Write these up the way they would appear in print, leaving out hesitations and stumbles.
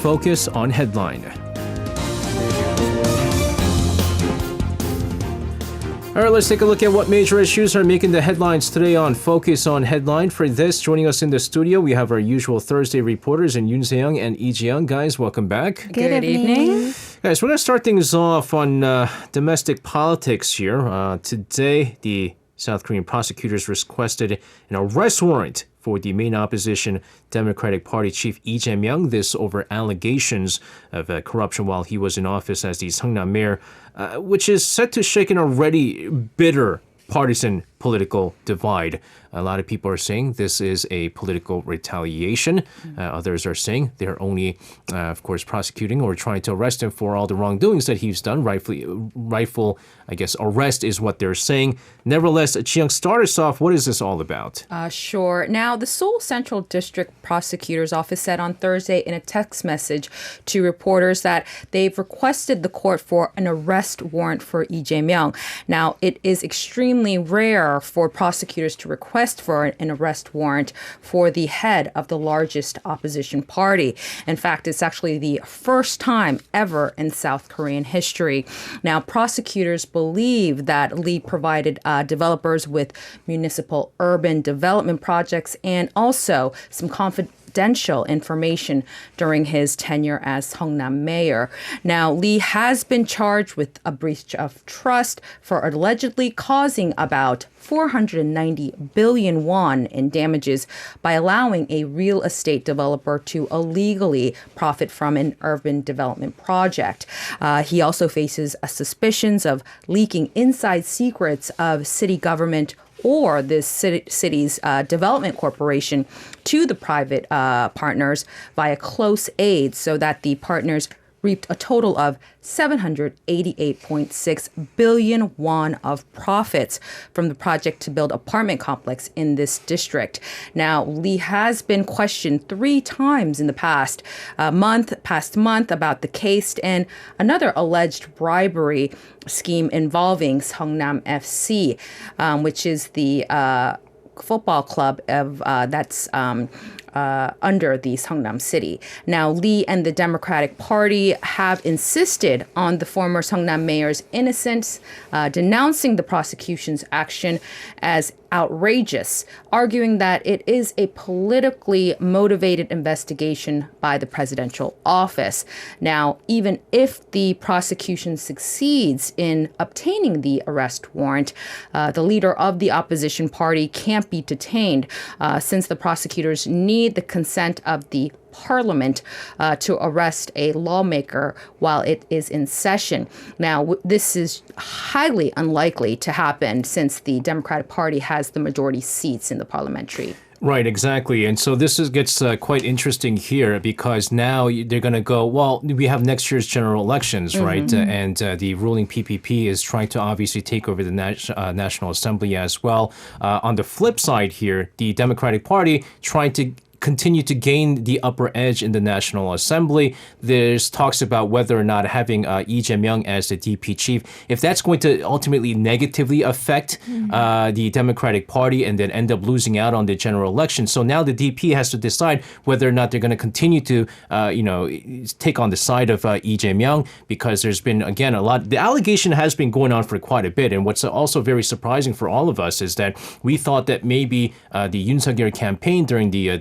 Focus on Headline. All right, let's take a look at what major issues are making the headlines today on Focus on Headline. For this, joining us in the studio, we have our usual Thursday reporters in Yoon Se-young and Lee Jae-myung. Guys, welcome back. Good evening. Guys, we're going to start things off on domestic politics here. Today, the South Korean prosecutors requested an arrest warrant for the main opposition Democratic Party chief Lee Jae-myung, this over allegations of corruption while he was in office as the Seongnam mayor, which is set to shake an already bitter partisan political divide. A lot of people are saying this is a political retaliation. Others are saying they're only, of course, prosecuting or trying to arrest him for all the wrongdoings that he's done. Rightful, I guess, arrest is what they're saying. Nevertheless, Chi-young, start us off. What is this all about? Sure. Now, the Seoul Central District Prosecutor's Office said on Thursday in a text message to reporters that they've requested the court for an arrest warrant for Lee Jae-myung. Now, it is extremely rare for prosecutors to request for an arrest warrant for the head of the largest opposition party. In fact, it's actually the first time ever in South Korean history. Now, prosecutors believe that Lee provided developers with municipal urban development projects and also some confidential information during his tenure as Seongnam mayor. Now, Lee has been charged with a breach of trust for allegedly causing about 490 billion won in damages by allowing a real estate developer to illegally profit from an urban development project. He also faces suspicions of leaking inside secrets of city government or this city's development corporation to the private partners via close aid so that the partners reaped a total of 788.6 billion won of profits from the project to build apartment complex in this district. Now, Lee has been questioned 3 times in the past month about the case and another alleged bribery scheme involving Seongnam FC, which is the football club of that's under the Seongnam city. Now, Lee and the Democratic Party have insisted on the former Seongnam mayor's innocence, denouncing the prosecution's action as outrageous, arguing that it is a politically motivated investigation by the presidential office. Now, even if the prosecution succeeds in obtaining the arrest warrant, the leader of the opposition party can't be detained since the prosecutors need the consent of the Parliament to arrest a lawmaker while it is in session. Now, this is highly unlikely to happen since the Democratic Party has the majority seats in the parliamentary. Right, exactly. And so this gets quite interesting here because now they're going to go, well, we have next year's general elections, right? And the ruling PPP is trying to obviously take over the National Assembly as well. On the flip side here, the Democratic Party trying to continue to gain the upper edge in the National Assembly. There's talks about whether or not having Lee Jae-myung as the DP chief, if that's going to ultimately negatively affect the Democratic Party and then end up losing out on the general election. So now the DP has to decide whether or not they're going to continue to, take on the side of Lee Jae-myung because there's been, again, a lot. The allegation has been going on for quite a bit. And what's also very surprising for all of us is that we thought that maybe the Yoon Suk-yeol campaign during the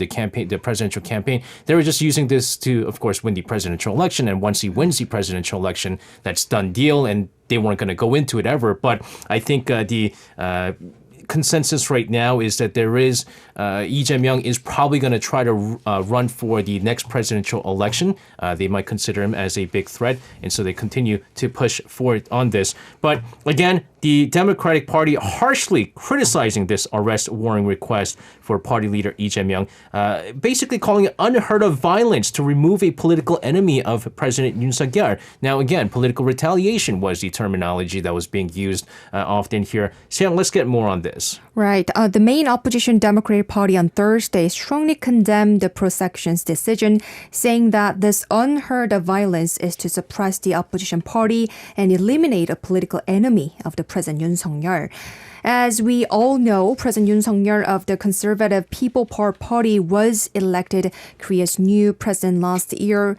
presidential campaign, they were just using this to, of course, win the presidential election. And once he wins the presidential election, that's done deal. And they weren't going to go into it ever. But I think the consensus right now is that there is Lee Jae-myung is probably going to try to run for the next presidential election. They might consider him as a big threat, and so they continue to push forward on this. But again, the Democratic Party harshly criticizing this arrest warrant request for party leader Lee Jae-myung, basically calling it unheard of violence to remove a political enemy of President Yoon Suk-yeol. Now, again, political retaliation was the terminology that was being used often here. Seong, let's get more on this. Right. The main opposition Democratic Party on Thursday strongly condemned the prosecution's decision, saying that this unheard of violence is to suppress the opposition party and eliminate a political enemy of the President Yoon Suk-yeol. As we all know, President Yoon Suk-yeol of the conservative Conservative People Power Party was elected Korea's new president last year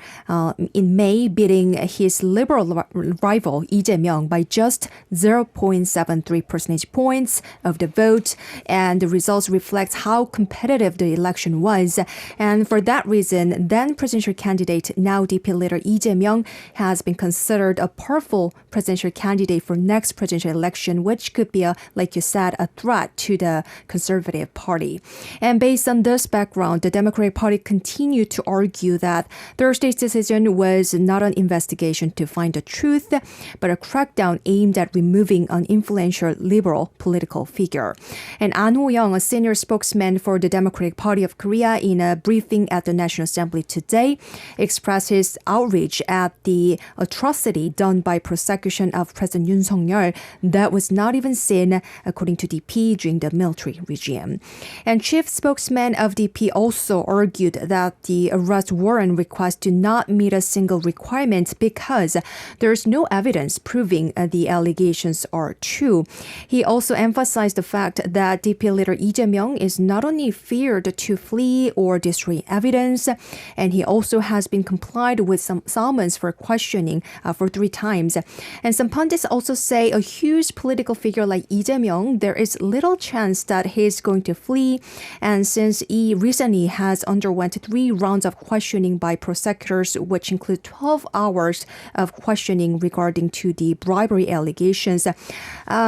in May, beating his liberal rival Lee Jae-myung by just 0.73 percentage points of the vote. And the results reflect how competitive the election was. And for that reason, then presidential candidate, now DP leader Lee Jae-myung, has been considered a powerful presidential candidate for next presidential election, which could be, like you said, a threat to the Conservative Party. And based on this background, the Democratic Party continued to argue that Thursday's decision was not an investigation to find the truth, but a crackdown aimed at removing an influential liberal political figure. And An Ho-young, a senior spokesman for the Democratic Party of Korea, in a briefing at the National Assembly today, expressed his outrage at the atrocity done by prosecution of President Yoon Suk-yeol that was not even seen, according to DP, during the military regime. And chief spokesman of DP also argued that the arrest warrant request do not meet a single requirement because there's no evidence proving the allegations are true. He also emphasized the fact that DP leader Lee Jae-myung is not only feared to flee or destroy evidence, and he also has been complied with some summons for questioning for 3 times. And some pundits also say a huge political figure like Lee Jae-myung, there is little chance that he's going to flee. And since Lee recently has underwent 3 rounds of questioning by prosecutors, which include 12 hours of questioning regarding to the bribery allegations,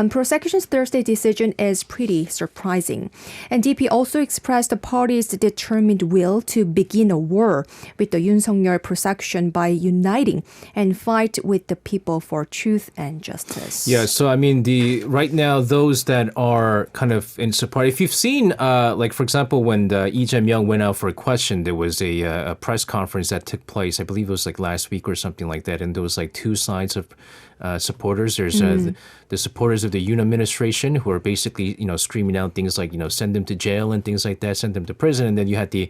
prosecution's Thursday decision is pretty surprising. And DP also expressed the party's determined will to begin a war with the Yoon Suk-yeol prosecution by uniting and fight with the people for truth and justice. Yeah, so I mean, right now, those that are kind of in support, if you've seen, like, for example, when Lee Jae-myung went out for a question, there was a press conference that took place, I believe it was like last week or something like that, and there was like 2 sides of supporters. There's the supporters of the Yoon administration who are basically, screaming out things like, send them to jail and things like that, send them to prison. And then you had the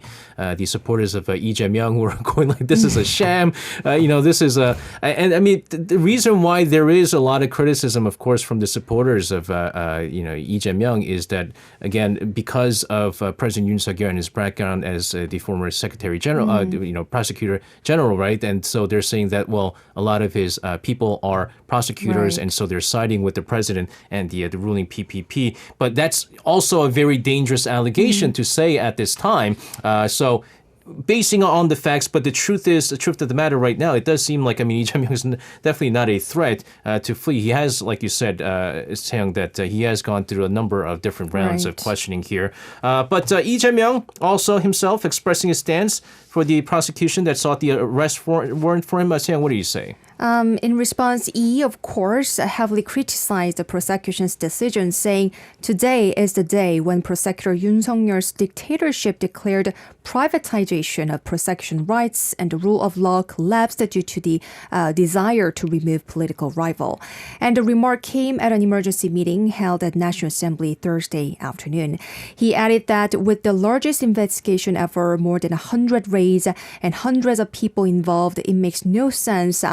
supporters of Lee Jae-myung who are going like, this is a sham. This is a... And I mean, the reason why there is a lot of criticism, of course, from the supporters of, Lee Jae-myung is that, again, because of President Yoon Suk-yeol and his background as the former Secretary General, Prosecutor General, right? And so they're saying that, well, a lot of his people are prosecutors, right. And so they're siding with the president and the ruling PPP. But that's also a very dangerous allegation to say at this time. So basing on the facts, but the truth of the matter right now, it does seem like, Lee Jae-myung is definitely not a threat to flee. He has, like you said, saying that he has gone through a number of different rounds of questioning here. But Lee Jae-myung also himself expressing his stance for the prosecution that sought the arrest warrant for him. Seong, what do you say? In response, Lee, of course, heavily criticized the prosecution's decision, saying today is the day when prosecutor Yoon Suk-yeol's dictatorship declared privatization of prosecution rights and the rule of law collapsed due to the desire to remove political rival. And the remark came at an emergency meeting held at National Assembly Thursday afternoon. He added that with the largest investigation ever, more than 100 raids and hundreds of people involved, it makes no sense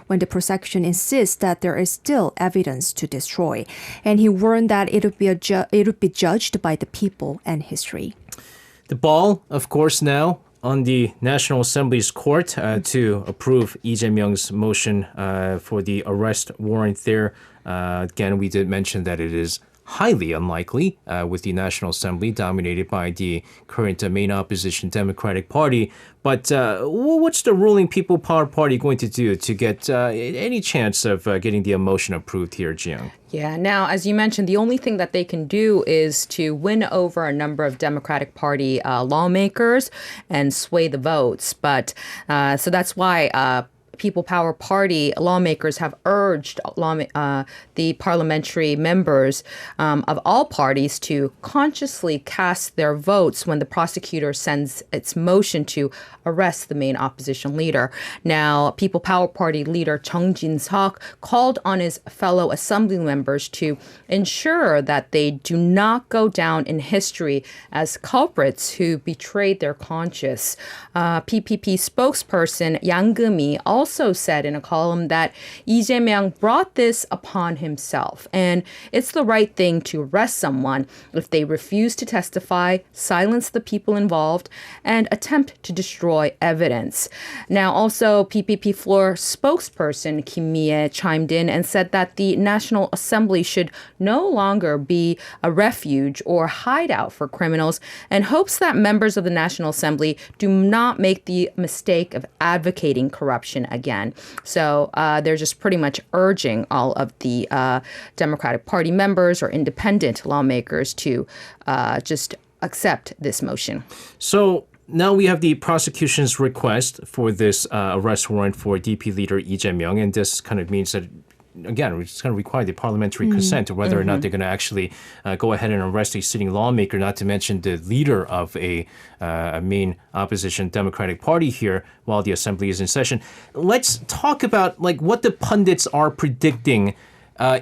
when the prosecution insists that there is still evidence to destroy. And he warned that it would be judged by the people and history. The ball, of course, now on the National Assembly's court to approve Lee Jae-myung's motion for the arrest warrant there. Again, we did mention that it is highly unlikely with the National Assembly dominated by the current main opposition Democratic Party. But what's the ruling People Power Party going to do to get any chance of getting the motion approved here, Jiyoung? Yeah, now, as you mentioned, the only thing that they can do is to win over a number of Democratic Party lawmakers and sway the votes. But so that's why People Power Party lawmakers have urged the parliamentary members of all parties to consciously cast their votes when the prosecutor sends its motion to arrest the main opposition leader. Now, People Power Party leader Chung Jin-seok called on his fellow assembly members to ensure that they do not go down in history as culprits who betrayed their conscience. PPP spokesperson Yang Ge-mi also also said in a column that Lee Jae-myung brought this upon himself, and it's the right thing to arrest someone if they refuse to testify, silence the people involved, and attempt to destroy evidence. Now, also, PPP floor spokesperson Kim Mi-ae chimed in and said that the National Assembly should no longer be a refuge or hideout for criminals, and hopes that members of the National Assembly do not make the mistake of advocating corruption again. So they're just pretty much urging all of the Democratic Party members or independent lawmakers to just accept this motion. So now we have the prosecution's request for this arrest warrant for DP leader Lee Jae-myung, and this kind of means that, again, it's going to require the parliamentary consent, or whether or not they're going to actually go ahead and arrest a sitting lawmaker, not to mention the leader of a main opposition Democratic Party here while the assembly is in session. Let's talk about what the pundits are predicting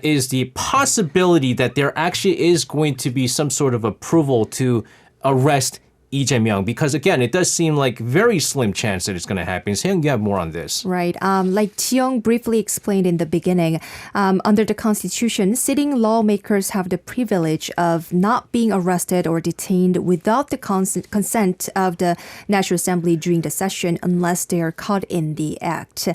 is the possibility that there actually is going to be some sort of approval to arrest Lee Jae-myung, because again, it does seem like very slim chance that it's going to happen. So you have more on this. Right. Like Ji-young briefly explained in the beginning, under the Constitution, sitting lawmakers have the privilege of not being arrested or detained without the consent of the National Assembly during the session unless they are caught in the act.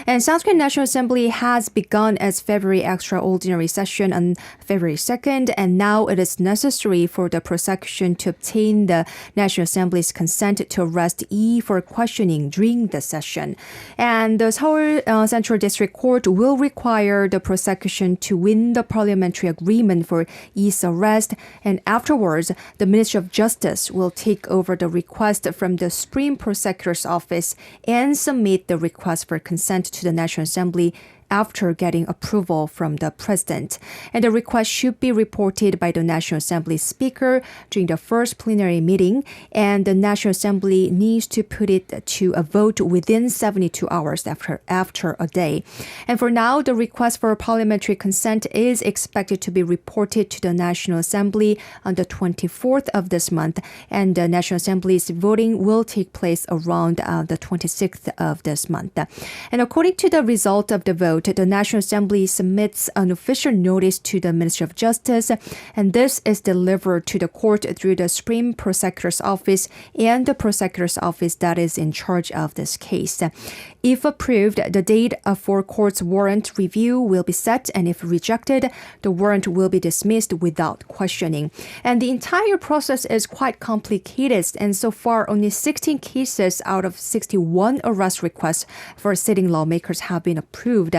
And South Korean National Assembly has begun its February extraordinary session on February 2nd, and now it is necessary for the prosecution to obtain the National Assembly's consent to arrest Lee for questioning during the session. And the Seoul Central District Court will require the prosecution to win the parliamentary agreement for Lee's arrest, and afterwards, the Ministry of Justice will take over the request from the Supreme Prosecutor's Office and submit the request for consent to the National Assembly after getting approval from the president. And the request should be reported by the National Assembly Speaker during the first plenary meeting, and the National Assembly needs to put it to a vote within 72 hours after a day. And for now, the request for parliamentary consent is expected to be reported to the National Assembly on the 24th of this month, and the National Assembly's voting will take place around the 26th of this month. And according to the result of the vote, the National Assembly submits an official notice to the Ministry of Justice, and this is delivered to the court through the Supreme Prosecutor's Office and the Prosecutor's Office that is in charge of this case. If approved, the date for court's warrant review will be set, and if rejected, the warrant will be dismissed without questioning. And the entire process is quite complicated, and so far only 16 cases out of 61 arrest requests for sitting lawmakers have been approved.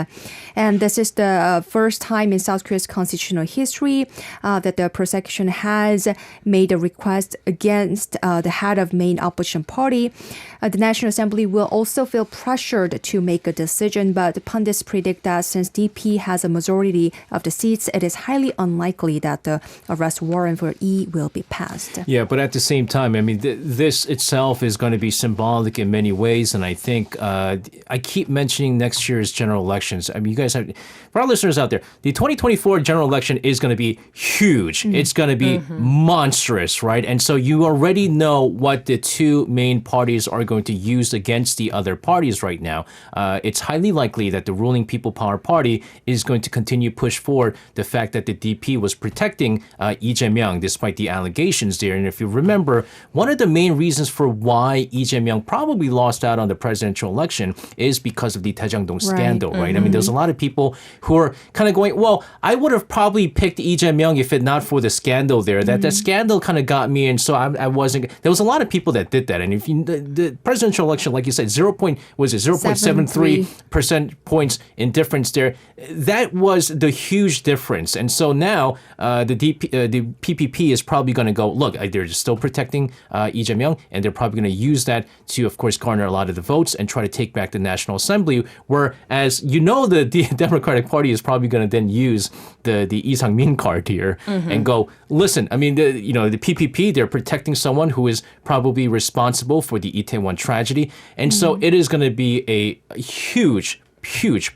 And this is the first time in South Korea's constitutional history that the prosecution has made a request against the head of main opposition party. The National Assembly will also feel pressured to make a decision, but pundits predict that since DP has a majority of the seats, it is highly unlikely that the arrest warrant for Lee will be passed. Yeah, but at the same time, I mean, this itself is going to be symbolic in many ways, and I think I keep mentioning next year's general elections. I mean, you guys have, for our listeners out there, the 2024 general election is going to be huge. It's going to be monstrous, right? And so you already know what the two main parties are going to use against the other parties right now. It's highly likely that the ruling People Power Party is going to continue push forward the fact that the DP was protecting Lee Jae-myung despite the allegations there. And if you remember, one of the main reasons for why Lee Jae-myung probably lost out on the presidential election is because of the Daejang-dong scandal, right? I mean, there's a lot of people who are kind of going, well, I would have probably picked Lee Jae-myung if it not for the scandal there. That scandal kind of got me, and so I wasn't. There was a lot of people that did that, and if you, the presidential election, like you said, 0.73 percent points in difference there. That was the huge difference, and so now the PPP is probably going to go, look, they're still protecting Lee Jae-myung, and they're probably going to use that to, of course, garner a lot of the votes and try to take back the National Assembly. Whereas you know the Democratic Party is probably going to then use the Lee Sang-min card here and go, listen, I mean, the PPP, they're protecting someone who is probably responsible for the Itaewon tragedy, and so it is going to be a huge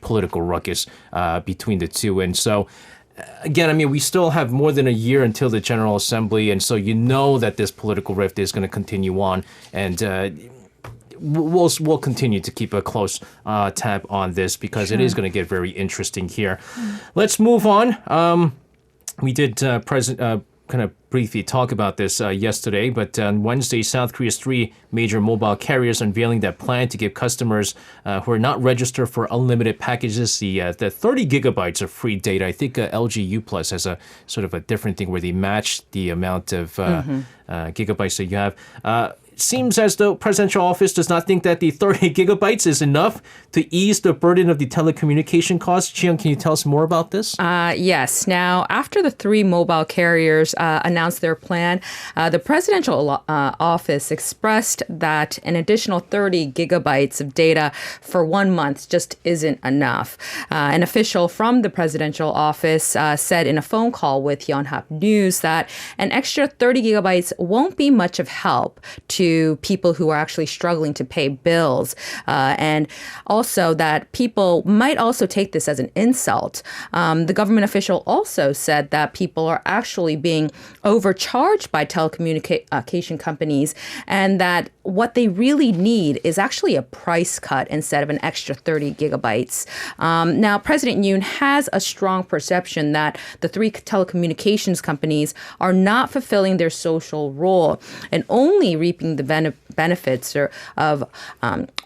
political ruckus between the two. And so again, I mean, we still have more than a year until the General Assembly, and so you know that this political rift is going to continue on. And we'll continue to keep a close tab on this because it is going to get very interesting here. Let's move on. We did kind of briefly talk about this yesterday, but on Wednesday, South Korea's 3 major mobile carriers unveiling that plan to give customers who are not registered for unlimited packages the 30 gigabytes of free data. I think LG U Plus has a sort of a different thing where they match the amount of gigabytes that you have. Seems as though presidential office does not think that the 30 gigabytes is enough to ease the burden of the telecommunication costs. Chi-young, can you tell us more about this? Yes. Now, after the 3 mobile carriers announced their plan, the presidential office expressed that an additional 30 gigabytes of data for 1 month just isn't enough. An official from the presidential office said in a phone call with Yonhap News that an extra 30 gigabytes won't be much of help to people who are actually struggling to pay bills. And also that people might also take this as an insult. The government official also said that people are actually being overcharged by telecommunication companies and that what they really need is actually a price cut instead of an extra 30 gigabytes. Now, President Yoon has a strong perception that the 3 telecommunications companies are not fulfilling their social role and only reaping the benefits of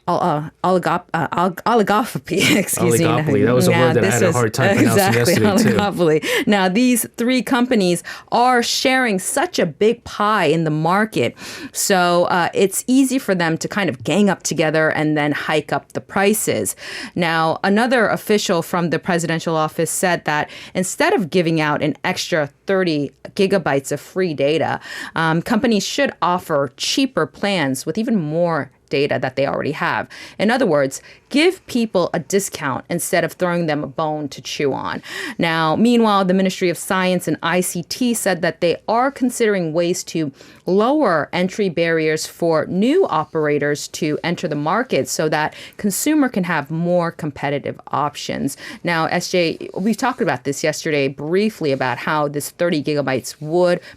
oligopoly. Excuse me. Oligopoly. That was a word that I had a hard time pronouncing yesterday, oligopoly. Too. Now, these 3 companies are sharing such a big pie in the market. So it's easy for them to kind of gang up together and then hike up the prices. Now, another official from the presidential office said that instead of giving out an extra 30 gigabytes of free data, companies should offer cheaper plans with even more data that they already have. In other words, give people a discount instead of throwing them a bone to chew on. Now, meanwhile, the Ministry of Science and ICT said that they are considering ways to lower entry barriers for new operators to enter the market so that consumer can have more competitive options. Now, SJ, we talked about this yesterday briefly about how this 30 gigabytes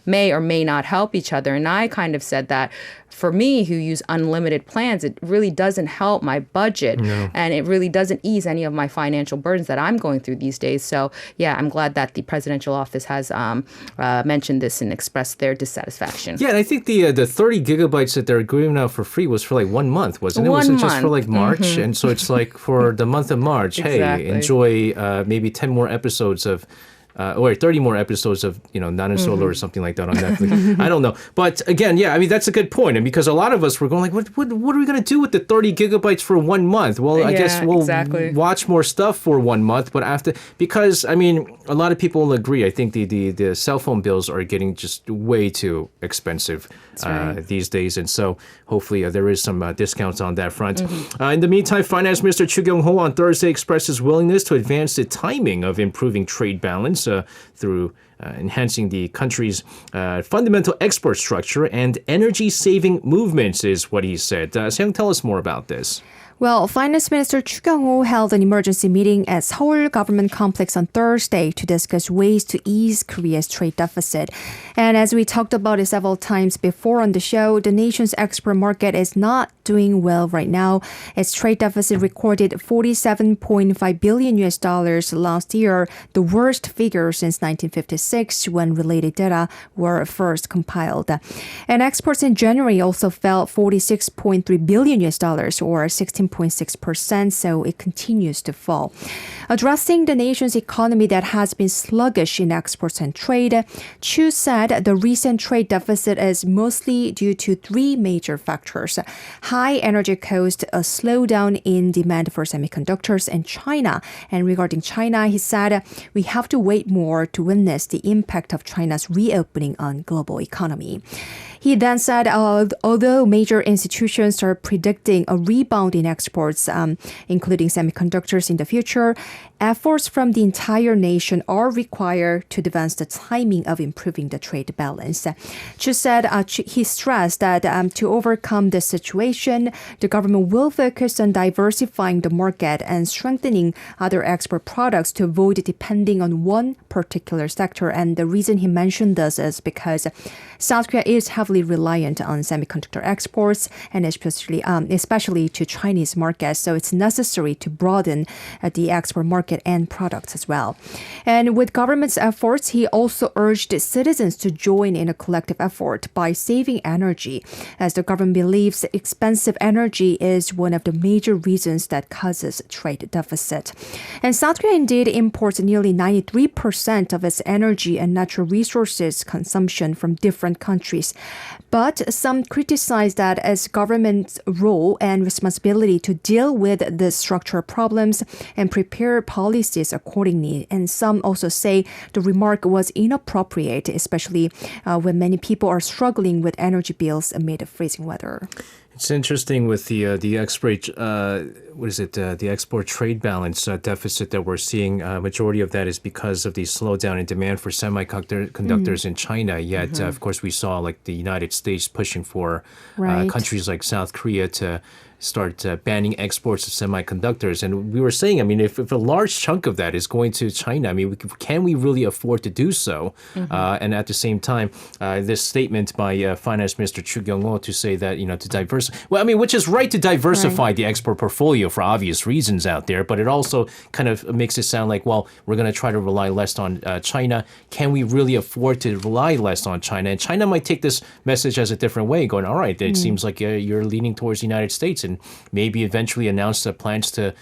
may or may not help each other. And I kind of said that for me, who use unlimited plans, it really doesn't help my budget. No. And it really doesn't ease any of my financial burdens that I'm going through these days. So, yeah, I'm glad that the presidential office has mentioned this and expressed their dissatisfaction. Yeah, and I think the 30 gigabytes that they're giving out for free was for like 1 month, wasn't it? Wasn't just for like March? Mm-hmm. And so it's like for the month of March, exactly. Hey, enjoy maybe 10 more episodes of or 30 more episodes of, Nanan Solo or something like that on Netflix. I don't know. But again, yeah, I mean, that's a good point. And because a lot of us were going like, what are we going to do with the 30 gigabytes for 1 month? Well, I guess we'll watch more stuff for 1 month. But because, I mean, a lot of people will agree. I think the cell phone bills are getting just way too expensive these days. And so hopefully there is some discounts on that front. Mm-hmm. In the meantime, Finance Minister Choo Kyung-ho on Thursday expressed his willingness to advance the timing of improving trade balance through enhancing the country's fundamental export structure and energy-saving movements is what he said. Seung, tell us more about this. Well, Finance Minister Choo Kyung-ho held an emergency meeting at Seoul Government Complex on Thursday to discuss ways to ease Korea's trade deficit. And as we talked about it several times before on the show, the nation's export market is not doing well right now. Its trade deficit recorded $47.5 billion last year, the worst figure since 1956 when related data were first compiled. And exports in January also fell $46.3 billion or 16.6%, so it continues to fall. Addressing the nation's economy that has been sluggish in exports and trade, Choo said the recent trade deficit is mostly due to 3 major factors: high energy cost, a slowdown in demand for semiconductors, and China. And regarding China, he said, we have to wait more to witness the impact of China's reopening on global economy. He then said, although major institutions are predicting a rebound in exports, including semiconductors in the future, efforts from the entire nation are required to advance the timing of improving the trade balance. Choo said he stressed that to overcome the situation, the government will focus on diversifying the market and strengthening other export products to avoid depending on one particular sector. And the reason he mentioned this is because South Korea is heavily reliant on semiconductor exports and especially to Chinese markets. So it's necessary to broaden the export market and products as well. And with government's efforts, he also urged citizens to join in a collective effort by saving energy, as the government believes expensive energy is one of the major reasons that causes trade deficit. And South Korea indeed imports nearly 93% of its energy and natural resources consumption from different countries. But some criticize that as government's role and responsibility to deal with the structural problems and prepare policies accordingly. And some also say the remark was inappropriate, especially when many people are struggling with energy bills amid freezing weather. It's interesting with the export, the export trade balance deficit that we're seeing. Majority of that is because of the slowdown in demand for semiconductors in China. Yet, of course, we saw like the United States pushing for countries like South Korea to start banning exports of semiconductors. And we were saying, I mean, if a large chunk of that is going to China, I mean, can we really afford to do so? And at the same time, this statement by Finance Minister Choo Kyung-ho to say that, to diversify, well, I mean, which is right to diversify the export portfolio for obvious reasons out there, but it also kind of makes it sound like, well, we're going to try to rely less on China. Can we really afford to rely less on China? And China might take this message as a different way, going, all right, it seems like you're leaning towards the United States, and maybe eventually announce plans to,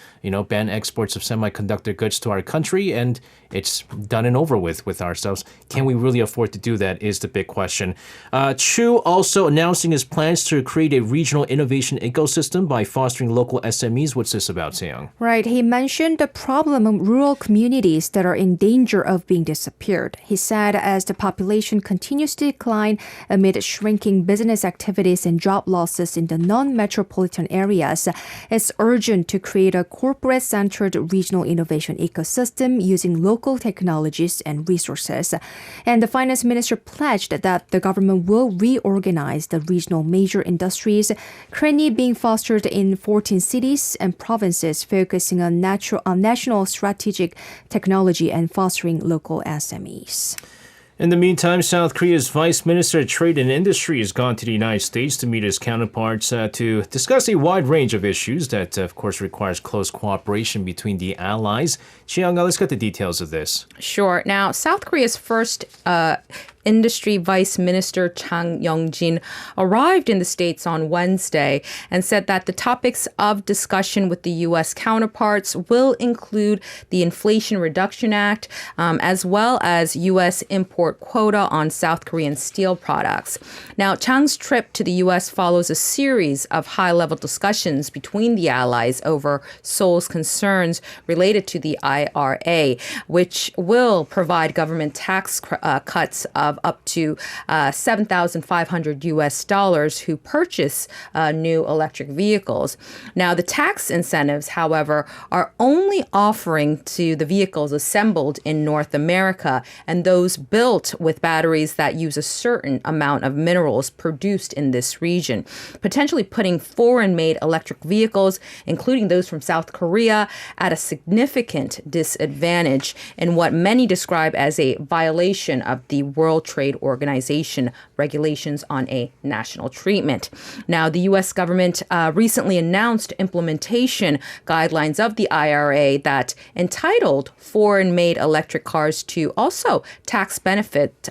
ban exports of semiconductor goods to our country, and it's done and over with ourselves. Can we really afford to do that is the big question. Choo also announcing his plans to create a regional innovation ecosystem by fostering local SMEs. What's this about, Jae-myung? Right. He mentioned the problem of rural communities that are in danger of being disappeared. He said as the population continues to decline amid shrinking business activities and job losses in the non-metropolitan areas, it's urgent to create a corporate-centered regional innovation ecosystem using local technologies and resources. And the finance minister pledged that the government will reorganize the regional major industries, currently being fostered in 14 cities and provinces, focusing on national strategic technology and fostering local SMEs. In the meantime, South Korea's Vice Minister of Trade and Industry has gone to the United States to meet his counterparts to discuss a wide range of issues that, of course, requires close cooperation between the allies. Jae-myung, let's get the details of this. Sure. Now, South Korea's first Industry Vice Minister Chang Young-jin arrived in the States on Wednesday and said that the topics of discussion with the U.S. counterparts will include the Inflation Reduction Act, as well as U.S. import quota on South Korean steel products. Now, Chang's trip to the U.S. follows a series of high-level discussions between the allies over Seoul's concerns related to the IRA, which will provide government tax cuts of up to $7,500 US who purchase new electric vehicles. Now, the tax incentives, however, are only offering to the vehicles assembled in North America and those built with batteries that use a certain amount of minerals produced in this region, potentially putting foreign-made electric vehicles, including those from South Korea, at a significant disadvantage in what many describe as a violation of the World Trade Organization regulations on a national treatment. Now, the U.S. government recently announced implementation guidelines of the IRA that entitled foreign-made electric cars to also tax benefits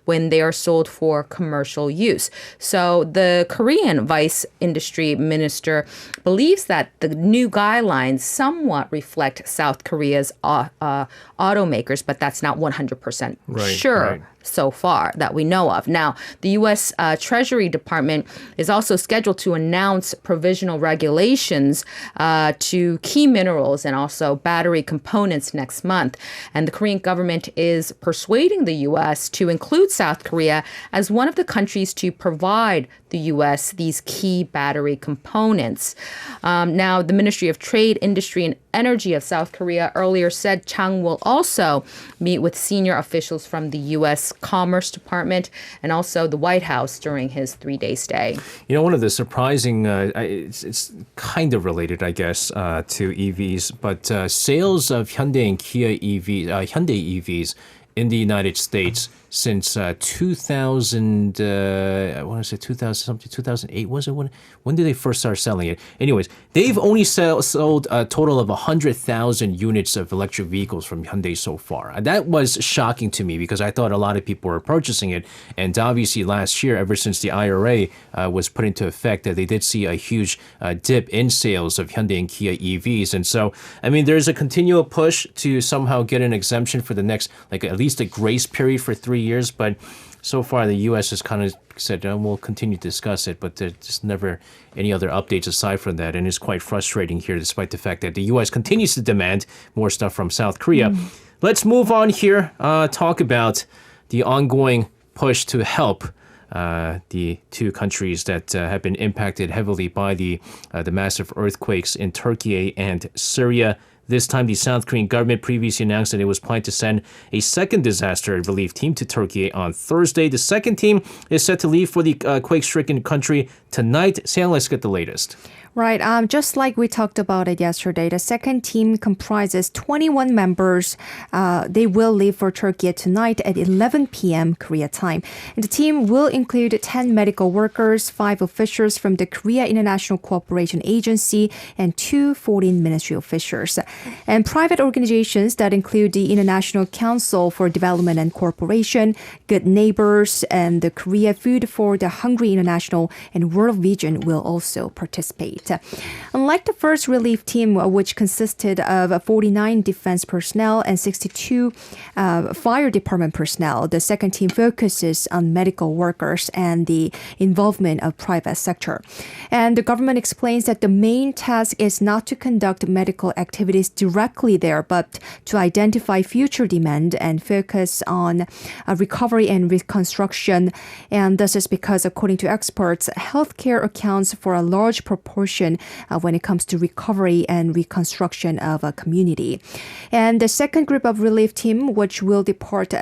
when they are sold for commercial use. So the Korean Vice Industry Minister believes that the new guidelines somewhat reflect South Korea's automakers, but that's not 100% sure. so far that we know of. Now, the U.S. Treasury Department is also scheduled to announce provisional regulations to key minerals and also battery components next month. And the Korean government is persuading the U.S. to include South Korea as one of the countries to provide the U.S. these key battery components. Now, the Ministry of Trade, Industry, and Energy of South Korea earlier said Chang will also meet with senior officials from the U.S. Commerce Department and also the White House during his 3-day stay. You know, one of the surprising, it's kind of related, I guess, to EVs, but sales of Hyundai and Kia Hyundai EVs in the United States since 2000, I want to say 2008, was it? When did they first start selling it? Anyways, they've only sold a total of 100,000 units of electric vehicles from Hyundai so far. That was shocking to me because I thought a lot of people were purchasing it. And obviously last year, ever since the IRA was put into effect, they did see a huge dip in sales of Hyundai and Kia EVs. And so, I mean, there's a continual push to somehow get an exemption for the next, like at least a grace period for 3 years, but so far the U.S. has kind of said, we'll continue to discuss it, but there's just never any other updates aside from that, and it's quite frustrating here despite the fact that the U.S. continues to demand more stuff from South Korea. Let's move on here, talk about the ongoing push to help the two countries that have been impacted heavily by the massive earthquakes in Turkiye and Syria. This time, the South Korean government previously announced that it was planning to send a second disaster relief team to Turkey on Thursday. The second team is set to leave for the quake-stricken country tonight. Sam, let's get the latest. Right. Just like we talked about it yesterday, the second team comprises 21 members. They will leave for Turkey tonight at 11 p.m. Korea time. And the team will include 10 medical workers, 5 officials from the Korea International Cooperation Agency, and 2 foreign ministry officials. And private organizations that include the International Council for Development and Cooperation, Good Neighbors, and the Korea Food for the Hungry International and World Vision will also participate. Unlike the first relief team, which consisted of 49 defense personnel and 62 fire department personnel, the second team focuses on medical workers and the involvement of private sector. And the government explains that the main task is not to conduct medical activities directly there, but to identify future demand and focus on recovery and reconstruction. And this is because, according to experts, healthcare accounts for a large proportion when it comes to recovery and reconstruction of a community. And the second group of relief team, which will depart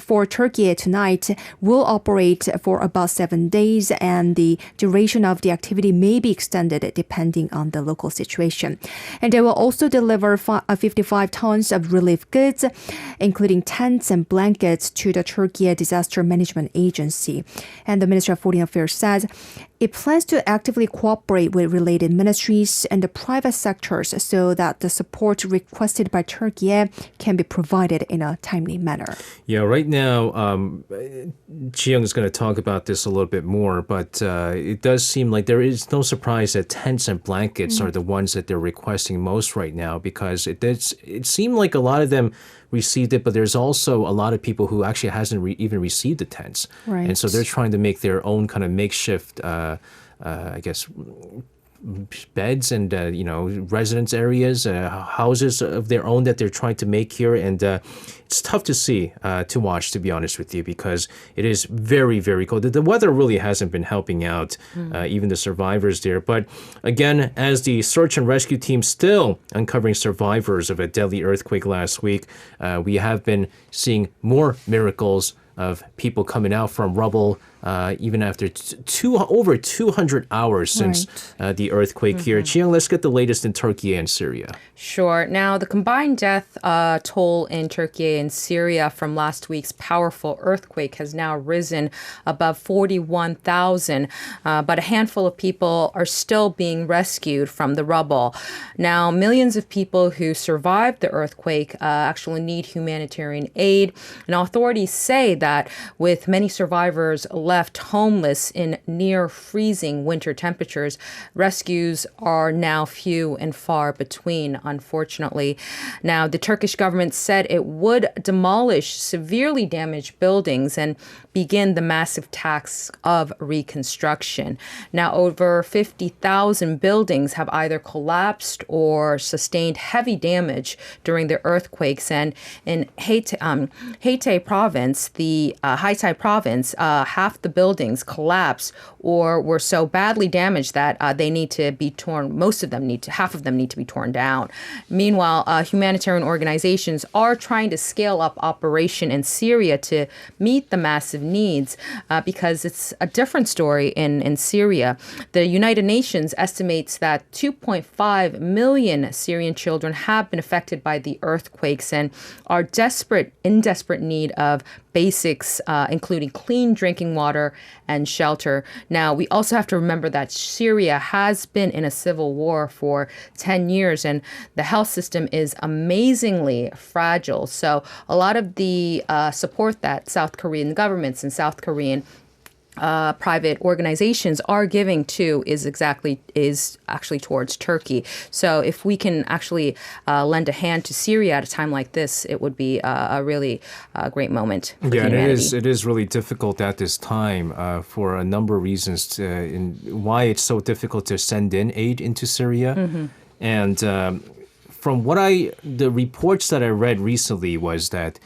for Turkey tonight, will operate for about 7 days, and the duration of the activity may be extended depending on the local situation. And they will also deliver 55 tons of relief goods, including tents and blankets, to the Turkey Disaster Management Agency. And the Ministry of Foreign Affairs says it plans to actively cooperate with related ministries and the private sectors so that the support requested by Turkey can be provided in a timely manner. Yeah, right now, Ji-young is going to talk about this a little bit more, but it does seem like there is no surprise that tents and blankets are the ones that they're requesting most right now, because it seemed like a lot of them received it, but there's also a lot of people who actually hasn't even received the tents. Right. And so they're trying to make their own kind of makeshift, I guess, beds and, residence areas, houses of their own that they're trying to make here. And it's tough to see, to watch, to be honest with you, because it is very, very cold. The weather really hasn't been helping out, even the survivors there. But again, as the search and rescue team still uncovering survivors of a deadly earthquake last week, we have been seeing more miracles of people coming out from rubble, even after over 200 hours since the earthquake here. Ji-young, let's get the latest in Turkey and Syria. Sure. Now, the combined death toll in Turkey and Syria from last week's powerful earthquake has now risen above 41,000, but a handful of people are still being rescued from the rubble. Now, millions of people who survived the earthquake actually need humanitarian aid, and authorities say that with many survivors left left homeless in near freezing winter temperatures. Rescues are now few and far between, unfortunately. Now, the Turkish government said it would demolish severely damaged buildings and begin the massive task of reconstruction. Now, over 50,000 buildings have either collapsed or sustained heavy damage during the earthquakes. And in Hatay province, Hatay province, half the buildings collapsed or were so badly damaged that they need to be torn. Half of them need to be torn down. Meanwhile, humanitarian organizations are trying to scale up operation in Syria to meet the massive needs because it's a different story in Syria. The United Nations estimates that 2.5 million Syrian children have been affected by the earthquakes and are in desperate need of basics, including clean drinking water and shelter. Now, we also have to remember that Syria has been in a civil war for 10 years, and the health system is amazingly fragile. So a lot of the support that South Korean governments and South Korean private organizations are giving to is actually towards Turkey. So if we can actually lend a hand to Syria at a time like this, it would be a really great moment for humanity. It is really difficult at this time for a number of reasons in why it's so difficult to send in aid into Syria. Mm-hmm. And from the reports that I read recently was that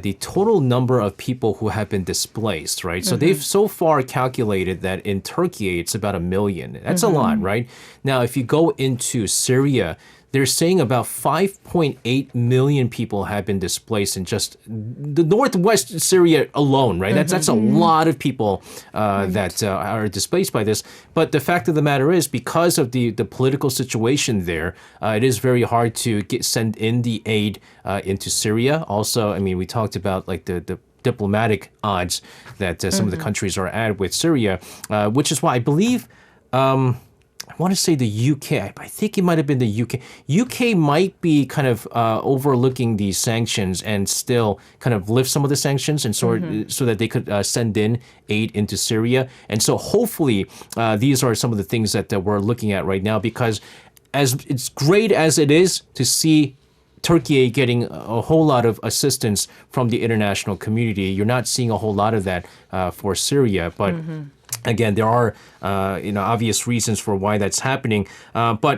the total number of people who have been displaced, right? So they've so far calculated that in Turkey, it's about 1 million. That's a lot, right? Now, if you go into Syria, they're saying about 5.8 million people have been displaced in just the northwest Syria alone, right? That's a lot of people that are displaced by this. But the fact of the matter is, because of the political situation there, it is very hard to send in the aid into Syria. Also, I mean, we talked about like the diplomatic odds that some of the countries are at with Syria, which is why I believe... I want to say the UK. I think it might have been the UK. UK might be kind of overlooking these sanctions and still kind of lift some of the sanctions and so that they could send in aid into Syria. And so hopefully these are some of the things that we're looking at right now, because as it's great as it is to see Turkiye getting a whole lot of assistance from the international community, you're not seeing a whole lot of that for Syria. But again, there are obvious reasons for why that's happening. But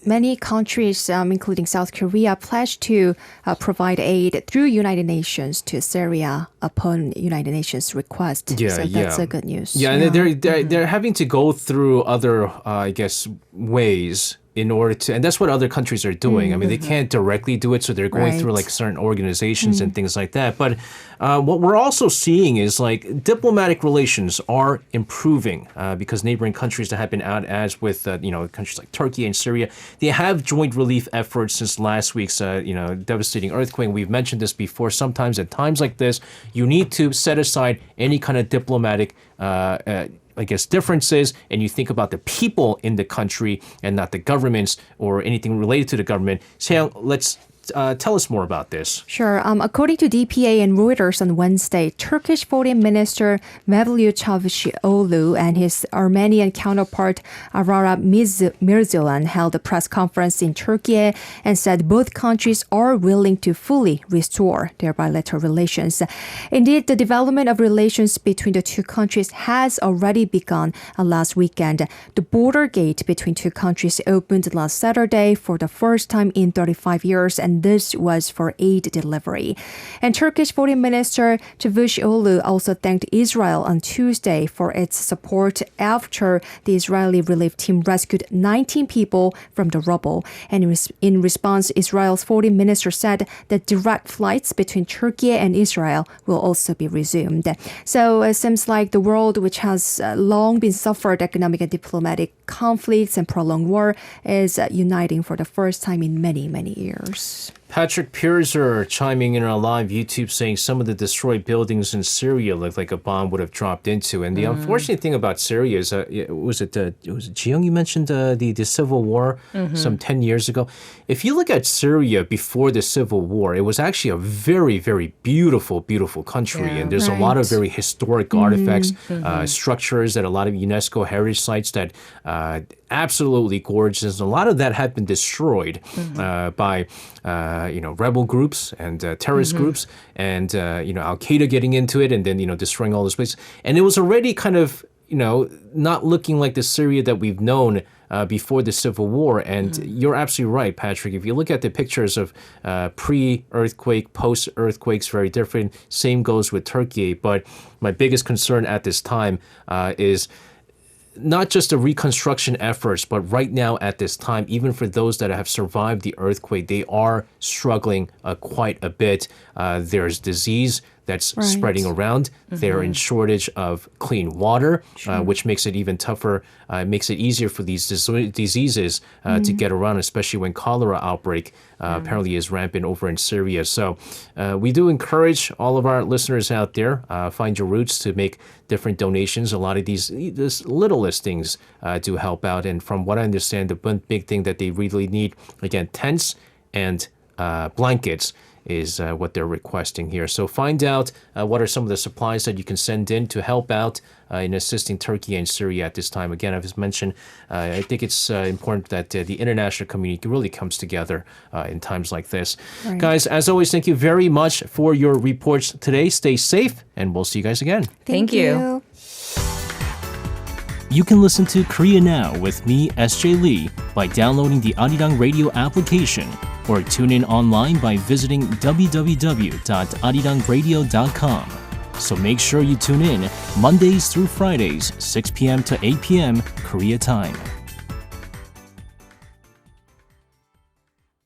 many countries, including South Korea, pledged to provide aid through United Nations to Syria upon United Nations request. So that's a good news. Yeah, and they're having to go through other, ways in order to, and that's what other countries are doing. I mean, they can't directly do it, so they're going through like certain organizations and things like that. But what we're also seeing is like diplomatic relations are improving because neighboring countries that have been at odds with, countries like Turkey and Syria, they have joint relief efforts since last week's, devastating earthquake. We've mentioned this before. Sometimes at times like this, you need to set aside any kind of diplomatic differences, and you think about the people in the country and not the governments or anything related to the government. Seong, let's tell us more about this. Sure. According to DPA and Reuters on Wednesday, Turkish Foreign Minister Mevlut Çavuşoğlu and his Armenian counterpart Arirang Mirzoyan held a press conference in Turkey and said both countries are willing to fully restore their bilateral relations. Indeed, the development of relations between the two countries has already begun last weekend. The border gate between two countries opened last Saturday for the first time in 35 years, and this was for aid delivery. And Turkish Foreign Minister Çavuşoğlu also thanked Israel on Tuesday for its support after the Israeli relief team rescued 19 people from the rubble. And in response, Israel's foreign minister said that direct flights between Turkey and Israel will also be resumed. So it seems like the world, which has long been suffered economic and diplomatic conflicts and prolonged war, is uniting for the first time in many, many years. Patrick Pierzer chiming in on our live YouTube saying some of the destroyed buildings in Syria look like a bomb would have dropped into. And the unfortunate thing about Syria is, was it Ji-young, you mentioned the Civil War some 10 years ago? If you look at Syria before the Civil War, it was actually a very, very beautiful, beautiful country. Yeah. And there's a lot of very historic artifacts, structures, and a lot of UNESCO heritage sites that absolutely gorgeous. A lot of that had been destroyed by rebel groups and terrorist groups, and Al-Qaeda getting into it, and then destroying all this place. And it was already kind of not looking like the Syria that we've known before the Civil War. And you're absolutely right, Patrick. If you look at the pictures of pre-earthquake, post-earthquakes, very different. Same goes with Turkey. But my biggest concern at this time is not just the reconstruction efforts, but right now at this time, even for those that have survived the earthquake, they are struggling quite a bit. There's disease that's spreading around. They're in shortage of clean water, which makes it even tougher. Makes it easier for these diseases to get around, especially when cholera outbreak apparently is rampant over in Syria. So we do encourage all of our listeners out there, find your roots to make different donations. A lot of these little listings do help out. And from what I understand, the big thing that they really need, again, tents and blankets is what they're requesting here. So find out what are some of the supplies that you can send in to help out in assisting Turkey and Syria at this time. Again, as mentioned, I think it's important that the international community really comes together in times like this. Right. Guys, as always, thank you very much for your reports today. Stay safe, and we'll see you guys again. Thank you. You can listen to Korea Now with me, SJ Lee, by downloading the Arirang radio application, or tune in online by visiting www.arirangradio.com. So make sure you tune in Mondays through Fridays, 6 p.m. to 8 p.m. Korea time.